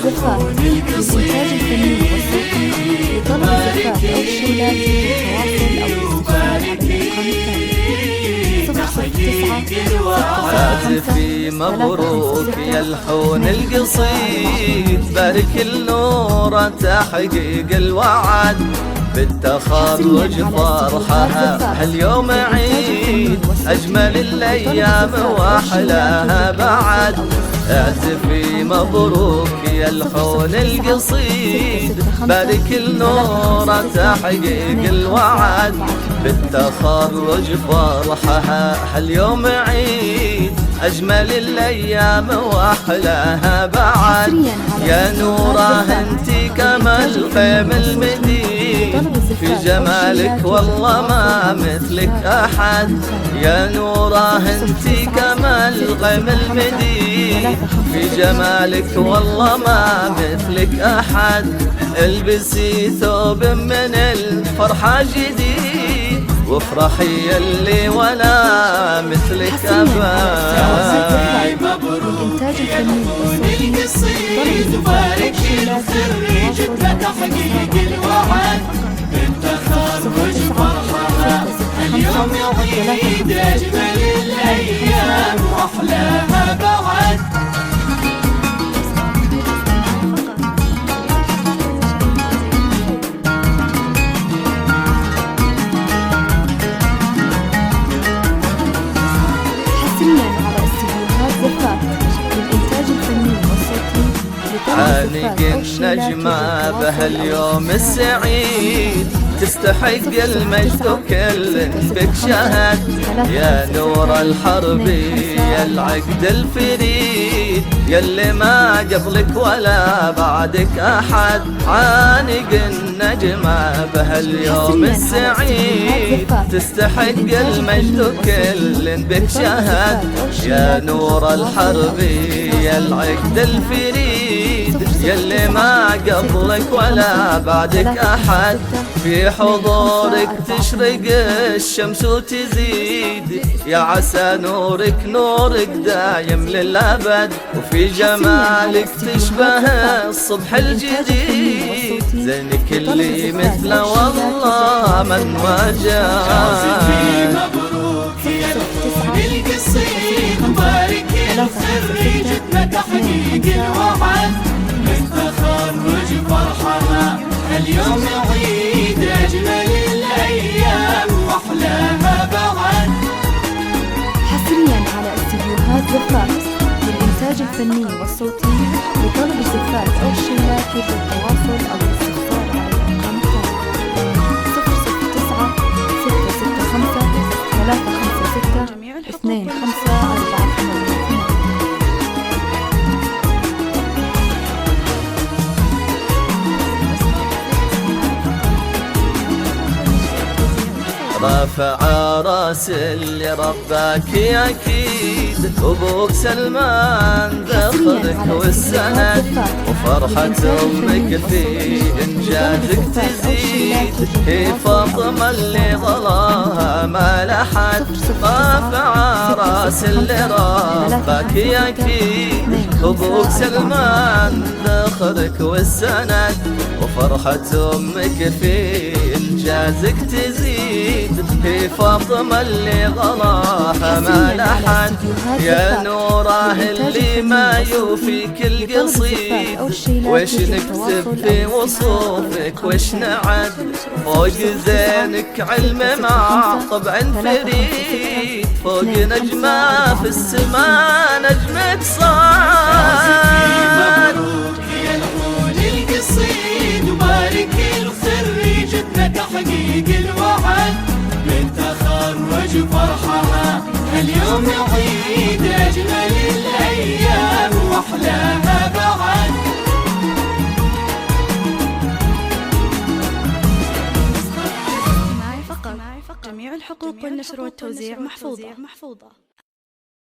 الزفاف للإنتاج الفني والصوتي لطلب الزفاف أو الشيلات للتواصل أو الاستفسار على الأرقام التالية: 009 هاتفي مبروك يا الحون القصيد، بارك النور تحقيق الوعد، بالتخرج فرحها هاليوم عيد، أجمل الأيام وأحلاها بعد. اعزفي مبروك يا الحون القصيد، بارك النور تحقيق الوعد، بالتخرج فرحها هاليوم عيد، أجمل الأيام وأحلاها بعد. يا نوره انتي كما الخيم المدين، في جمالك والله ما مثلك أحد. يا نوره انتي كما الخيم المدين، في جمالك والله ما مثلك أحد. البسي ثوب من الفرحة جديد، وافرحي يلي ولا مثلك أبد. مبروك يا الحون القصيد، بارك الخريج بتحقيق الوعد، بالتخرج فرحها اليوم عيد، أجمل الأيام وأحلاها بعد. عانق النجمة بهاليوم السعيد، تستحق المجد وكل بك شهد. يا نور الحرب يا العقد الفريد، يلي ما قبلك ولا بعدك أحد. عانق النجمة بهاليوم السعيد، تستحق المجد وكل بك شهد. يا نور الحرب يا العقد الفريد، يلي ما قبلك ولا بعدك أحد. في حضورك تشرق الشمس وتزيد، يا عسى نورك دايم للأبد. وفي جمالك تشبه الصبح الجديد، زينك اللي مثله والله من وجد. مبروك يا الحون القصيد، بارك الخريج بتحقيق الوعد، بالتخرج فرحها اليوم عيد، أجمل الأيام وأحلاها بعد. حصريا على استديوهات زفاف للإنتاج الفني والصوتي لطلب الزفاف أو الشيلات للتواصل أو الاستفسار على الأرقام التالية: 009 665 356 2548. رافع راس اللي رباك أكيد، أبوك سلمان ذخرك والسند، وفرحة أمك في إنجازك تزيد. هي فاطمة اللي غلاها ما لحد، رافع راس اللي رباك أكيد، أبوك سلمان ذخرك والسند، وفرحة أمك في إنجازك تزيد. هي فاطمة اللي غلاها ما لحد. يا نوره اللي ما يوفيك القصيد، وش نكتب في وصوفك وش نعد. فوق زينك علم مع طبع فريد، فوق نجمة في السماء نجمك صاد. مبروك يا الحون القصيد، وبارك الخريج بتحقيق الوعد، بالتخرج فرحها اليوم عيد، أجمل الأيام وأحلاها بعد. معي فقط. جميع الحقوق والنشر والتوزيع محفوظة.